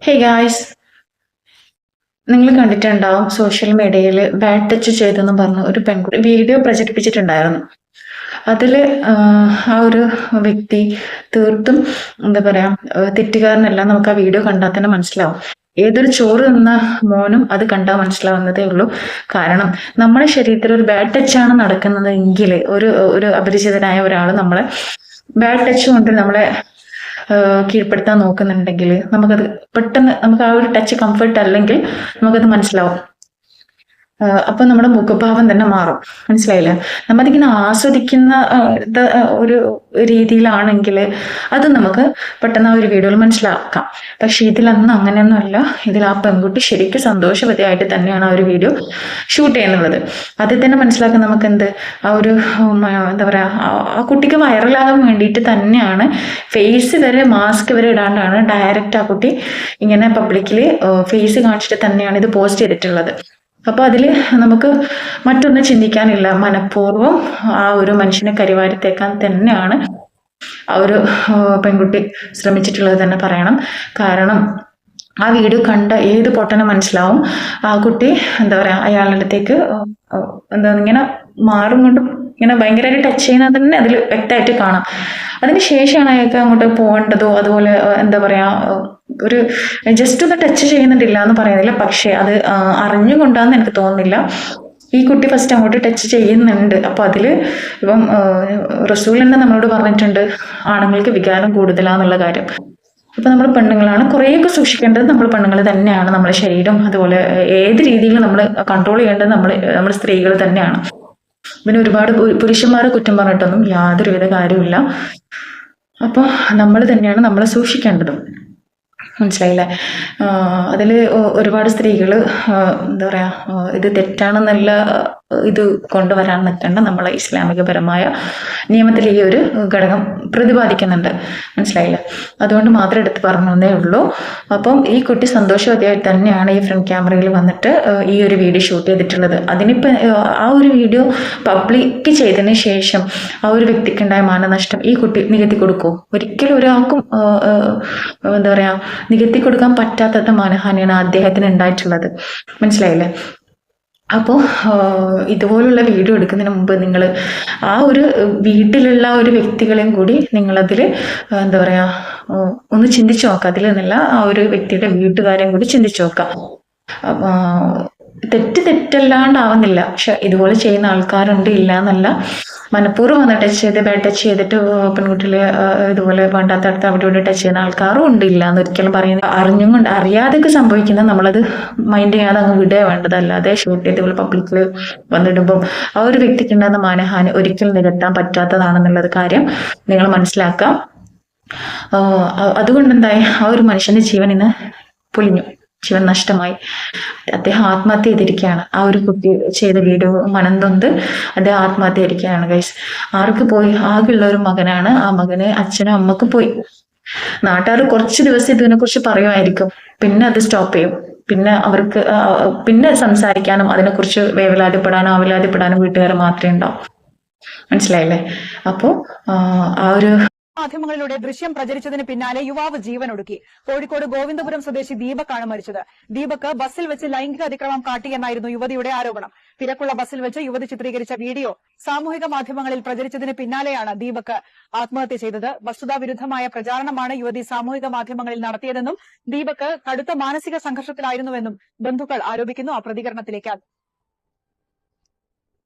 Hey guys, നിങ്ങൾ കണ്ടിട്ടുണ്ടാവും social മീഡിയയിൽ ബാഡ് ടച്ച് ചെയ്തെന്ന് പറഞ്ഞ് ഒരു പെൺകുട്ടി വീഡിയോ പ്രചരിപ്പിച്ചിട്ടുണ്ടായിരുന്നു. അതിൽ ആ ഒരു വ്യക്തി തീർത്തും എന്താ പറയാ തെറ്റുകാരനല്ല. നമുക്ക് ആ വീഡിയോ കണ്ടാൽ തന്നെ മനസ്സിലാവും. ഏതൊരു ചോറ് തിന്ന മോനും അത് കണ്ടാൽ മനസ്സിലാവുന്നതേ ഉള്ളൂ. കാരണം നമ്മുടെ ശരീരത്തിൽ ഒരു ബാഡ് ടച്ച് ആണ് നടക്കുന്നത് എങ്കിൽ ഒരു ഒരു അപരിചിതനായ ഒരാൾ നമ്മളെ ബാഡ് ടച്ച് കൊണ്ട് നമ്മളെ കീഴ്പ്പെടുത്താൻ നോക്കുന്നുണ്ടെങ്കിൽ നമുക്കത് പെട്ടെന്ന് നമുക്ക് ആ ഒരു ടച്ച് കംഫർട്ട് അല്ലെങ്കിൽ നമുക്കത് മനസ്സിലാവും. അപ്പൊ നമ്മുടെ മുഖഭാവം തന്നെ മാറും. മനസ്സിലായില്ലേ? നമ്മതിങ്ങനെ ആസ്വദിക്കുന്ന ഒരു രീതിയിലാണെങ്കിൽ അത് നമുക്ക് പെട്ടെന്ന് ആ ഒരു വീഡിയോയിൽ മനസ്സിലാക്കാം. പക്ഷെ ഇതിലൊന്നും അങ്ങനെയൊന്നുമല്ല. ഇതിൽ ആ പെൺകുട്ടി ശരിക്കും സന്തോഷവതിയായിട്ട് തന്നെയാണ് ആ ഒരു വീഡിയോ ഷൂട്ട് ചെയ്യുന്നുള്ളത്. അതിൽ തന്നെ മനസ്സിലാക്കാൻ നമുക്ക് എന്ത് ആ ഒരു എന്താ പറയാ ആ കുട്ടിക്ക് വൈറലാകാൻ വേണ്ടിയിട്ട് തന്നെയാണ് ഫേസ് വരെ മാസ്ക് വരെ ഇടാണ്ടാണ് ഡയറക്റ്റ് ആ കുട്ടി ഇങ്ങനെ പബ്ലിക്കില് ഫേസ് കാണിച്ചിട്ട് തന്നെയാണ് ഇത് പോസ്റ്റ് ചെയ്തിട്ടുള്ളത്. അപ്പൊ അതില് നമുക്ക് മറ്റൊന്നും ചിന്തിക്കാനില്ല. മനഃപൂർവ്വം ആ ഒരു മനുഷ്യനെ കരിവാരിത്തേക്കാൻ തന്നെയാണ് ആ ഒരു പെൺകുട്ടി ശ്രമിച്ചിട്ടുള്ളത് തന്നെ പറയണം. കാരണം ആ വീഡിയോ കണ്ട ഏത് പൊട്ടനും മനസ്സിലാവും ആ കുട്ടി എന്താ പറയാ അയാളുടെ അടുത്തേക്ക് എന്താ ഇങ്ങനെ മാറും കൊണ്ട് ഇങ്ങനെ ഭയങ്കരമായിട്ട് ടച്ച് ചെയ്യുന്നത് തന്നെ അതിൽ വ്യക്തമായിട്ട് കാണാം. അതിന് ശേഷമാണ് അയാൾക്ക് അങ്ങോട്ട് പോകേണ്ടതോ അതുപോലെ എന്താ പറയാ ഒരു ജസ്റ്റ് ഒന്ന് ടച്ച് ചെയ്യുന്നുണ്ടില്ല എന്ന് പറയുന്നില്ല. പക്ഷെ അത് അറിഞ്ഞുകൊണ്ടാന്ന് എനിക്ക് തോന്നുന്നില്ല. ഈ കുട്ടി ഫസ്റ്റ് അങ്ങോട്ട് ടച്ച് ചെയ്യുന്നുണ്ട്. അപ്പൊ അതില് ഇപ്പം റസൂൽ തന്നെ നമ്മളോട് പറഞ്ഞിട്ടുണ്ട് ആണുങ്ങൾക്ക് വികാരം കൂടുതലാന്നുള്ള കാര്യം. അപ്പൊ നമ്മൾ പെണ്ണുങ്ങളാണ് കുറേയൊക്കെ സൂക്ഷിക്കേണ്ടത്. നമ്മൾ പെണ്ണുങ്ങൾ തന്നെയാണ്. നമ്മുടെ ശരീരം അതുപോലെ ഏത് രീതിയിൽ നമ്മൾ കൺട്രോൾ ചെയ്യേണ്ടത് നമ്മൾ സ്ത്രീകൾ തന്നെയാണ്. പിന്നെ ഒരുപാട് പുരുഷന്മാരെ കുറ്റം പറഞ്ഞിട്ടൊന്നും യാതൊരുവിധ കാര്യമില്ല. അപ്പൊ നമ്മൾ തന്നെയാണ് നമ്മളെ സൂക്ഷിക്കേണ്ടതും. മനസ്സിലായില്ലേ? അതിൽ ഒരുപാട് സ്ത്രീകൾ എന്താ പറയാ ഇത് തെറ്റാണെന്നുള്ള ഇത് കൊണ്ടുവരാൻ നിൽക്കേണ്ട. നമ്മളെ ഇസ്ലാമികപരമായ നിയമത്തിൽ ഈ ഒരു ഘടകം പ്രതിപാദിക്കുന്നുണ്ട്. മനസ്സിലായില്ല? അതുകൊണ്ട് മാത്രം എടുത്ത് പറഞ്ഞതേ ഉള്ളൂ. അപ്പം ഈ കുട്ടി സന്തോഷവതിയായി തന്നെയാണ് ഈ ഫ്രണ്ട് ക്യാമറയിൽ വന്നിട്ട് ഈ ഒരു വീഡിയോ ഷൂട്ട് ചെയ്തിട്ടുള്ളത്. അതിനിപ്പോൾ ആ ഒരു വീഡിയോ പബ്ലിക് ചെയ്തതിന് ശേഷം ആ ഒരു വ്യക്തിക്കുണ്ടായ മാനനഷ്ടം ഈ കുട്ടി നികത്തി കൊടുക്കുമോ? ഒരിക്കലും ഒരാൾക്കും എന്താ പറയാ നികത്തി കൊടുക്കാൻ പറ്റാത്ത മാനഹാനിയാണ് അദ്ദേഹത്തിന് ഉണ്ടായിട്ടുള്ളത്. മനസ്സിലായില്ലേ? അപ്പോൾ ഇതുപോലുള്ള വീഡിയോ എടുക്കുന്നതിന് മുമ്പ് നിങ്ങൾ ആ ഒരു വീട്ടിലുള്ള ഒരു വ്യക്തികളെയും കൂടി നിങ്ങളതിൽ എന്താ പറയാ ഒന്ന് ചിന്തിച്ചു നോക്കാം. അതിൽ നിന്നല്ല ആ ഒരു വ്യക്തിയുടെ വീട്ടുകാരെയും കൂടി ചിന്തിച്ചു നോക്കാം. തെറ്റല്ലാണ്ടാവുന്നില്ല. പക്ഷെ ഇതുപോലെ ചെയ്യുന്ന ആൾക്കാരുണ്ട്, ഇല്ല എന്നല്ല. മനഃപൂർവ്വം വന്ന് ടച്ച് ചെയ്ത് ബാഡ് ടച്ച് ചെയ്തിട്ട് പെൺകുട്ടികളെ ഇതുപോലെ വേണ്ടാത്ത അടുത്ത് അവിടെ ഇവിടെ ടച്ച് ചെയ്യുന്ന ആൾക്കാരും ഉണ്ട്, ഇല്ല എന്ന് ഒരിക്കലും പറയുന്നത്. അറിഞ്ഞും കൊണ്ട് അറിയാതെയൊക്കെ സംഭവിക്കുന്നത് നമ്മളത് മൈൻഡ് ചെയ്യാതെ അങ്ങ് വിടുക വേണ്ടത്. അല്ലാതെ ഷൂട്ട് ചെയ്ത് ഇതുപോലെ പബ്ലിക്കിൽ വന്നിടുമ്പം ആ ഒരു വ്യക്തിക്ക് ഉണ്ടാകുന്ന മാനഹാനി ഒരിക്കലും നികത്താൻ പറ്റാത്തതാണെന്നുള്ളത് കാര്യം നിങ്ങൾ മനസ്സിലാക്കാം. അതുകൊണ്ട് എന്തായി ആ ഒരു മനുഷ്യന്റെ ജീവൻ ഇന്ന് പൊലിഞ്ഞു, ജീവൻ നഷ്ടമായി. അദ്ദേഹം ആത്മഹത്യ ചെയ്തിരിക്കുകയാണ്. ആ ഒരു കുട്ടി ചെയ്ത വീഡിയോ മനംതൊന്ത് അദ്ദേഹം ആത്മഹത്യ ചെയ്തിരിക്കുകയാണ് ഗൈസ്. ആർക്ക് പോയി? ആകെയുള്ള ഒരു മകനാണ്. ആ മകന് അച്ഛനും അമ്മക്കും പോയി. നാട്ടുകാർ കുറച്ച് ദിവസം ഇതിനെ കുറിച്ച് പറയുമായിരിക്കും, പിന്നെ അത് സ്റ്റോപ്പ് ചെയ്യും. പിന്നെ അവർക്ക് പിന്നെ സംസാരിക്കാനും അതിനെക്കുറിച്ച് വേവലാതിപ്പെടാനും ആവലാതിപ്പെടാനും വീട്ടുകാർ മാത്രമേ ഉണ്ടാവും. മനസ്സിലായില്ലേ? അപ്പോ ആ ഒരു മാധ്യമങ്ങളിലൂടെ ദൃശ്യം പ്രചരിച്ചതിന് പിന്നാലെ യുവാവ് ജീവനൊടുക്കി. കോഴിക്കോട് ഗോവിന്ദപുരം സ്വദേശി ദീപക്കാണ് മരിച്ചത്. ദീപക് ബസ്സിൽ വെച്ച് ലൈംഗിക അതിക്രമം കാട്ടിയെന്നായിരുന്നു യുവതിയുടെ ആരോപണം. തിരക്കുള്ള ബസ്സിൽ വെച്ച് യുവതി ചിത്രീകരിച്ച വീഡിയോ സാമൂഹിക മാധ്യമങ്ങളിൽ പ്രചരിച്ചതിന് പിന്നാലെയാണ് ദീപക് ആത്മഹത്യ ചെയ്തത്. വസ്തുതാവിരുദ്ധമായ പ്രചാരണമാണ് യുവതി സാമൂഹിക മാധ്യമങ്ങളിൽ നടത്തിയതെന്നും ദീപക് കടുത്ത മാനസിക സംഘർഷത്തിലായിരുന്നുവെന്നും ബന്ധുക്കൾ ആരോപിക്കുന്നു. ആ പ്രതികരണത്തിലേക്ക്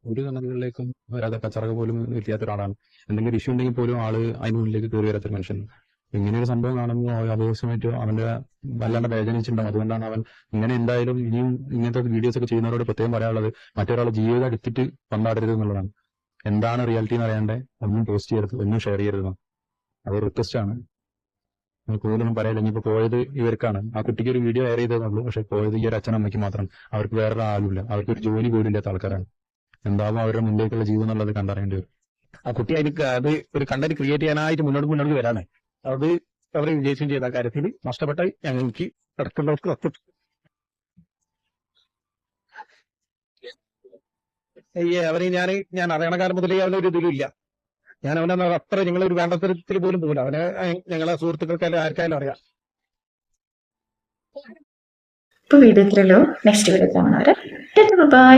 ഒരു കണ്ണുകളിലേക്കും വരാതെ കച്ചറക പോലും എത്തിയാത്ത ഒരാളാണ്. എന്തെങ്കിലും ഇഷ്യൂ ഉണ്ടെങ്കിൽ പോലും ആള് അതിന് മുന്നിലേക്ക് കയറി വരാത്തൊരു മനുഷ്യൻ. ഇങ്ങനെയൊരു സംഭവം കാണുമ്പോൾ അപകർഷമായിട്ട് അവന്റെ വല്ലാണ്ട് വേദനിച്ചിട്ടുണ്ടാവും. അതുകൊണ്ടാണ് അവൻ ഇങ്ങനെ എന്തായാലും ഇനിയും ഇങ്ങനത്തെ വീഡിയോസ് ഒക്കെ ചെയ്യുന്നവരോട് പ്രത്യേകം പറയാനുള്ളത് മറ്റൊരാളെ ജീവിതം എടുത്തിട്ട് കൊണ്ടാടരുത് എന്നുള്ളതാണ്. എന്താണ് റിയാലിറ്റി എന്ന് അറിയാണ്ട് ഒന്നും പോസ്റ്റ് ചെയ്യരുത്, ഒന്നും ഷെയർ ചെയ്യരുത്. അത് റിക്വസ്റ്റ് ആണ്. കൂടുതലൊന്നും പറയില്ല. ഇനിയിപ്പോ പോയത് ഇവർക്കാണ്. ആ കുട്ടിക്ക് ഒരു വീഡിയോ എയർ ചെയ്തതുള്ളൂ. പക്ഷെ പോയത് ഈ ഒരു അച്ഛനമ്മയ്ക്ക് മാത്രം. അവർക്ക് വേറൊരു ആരുമില്ല. അവർക്ക് ഒരു ജോലി പോലും ഇല്ലാത്ത ആൾക്കാരാണ്. എന്താവും അവരുടെ മുന്നിലേക്കുള്ള ജീവൻ എന്നുള്ളത് കണ്ടറിയേണ്ടി വരും. ആ കുട്ടി അതിന് അത് ഒരു കണ്ടന്റ് ക്രിയേറ്റ് ചെയ്യാനായിട്ട് മുന്നോട്ട് വരാണ്. അത് അവർ വിജയിച്ചും ചെയ്ത കാര്യത്തിൽ നഷ്ടപ്പെട്ട ഞങ്ങൾക്ക് കിടക്കുന്നവർക്ക് അവരെ ഞാൻ അറിയണ കാലം മുതലേ അവനൊരു ഇതിലും ഇല്ല. ഞാൻ അവനെ അത്ര ഞങ്ങളൊരു വേണ്ടത്തരത്തിൽ പോലും പോകില്ല. അവനെ ഞങ്ങളെ സുഹൃത്തുക്കൾക്കായാലും ആർക്കായാലും അറിയാം. ഇപ്പോൾ വീഡിയോ ഇത്രയല്ലോ. നെക്സ്റ്റ് വീഡിയോ കാണുന്നവരെ ബൈ.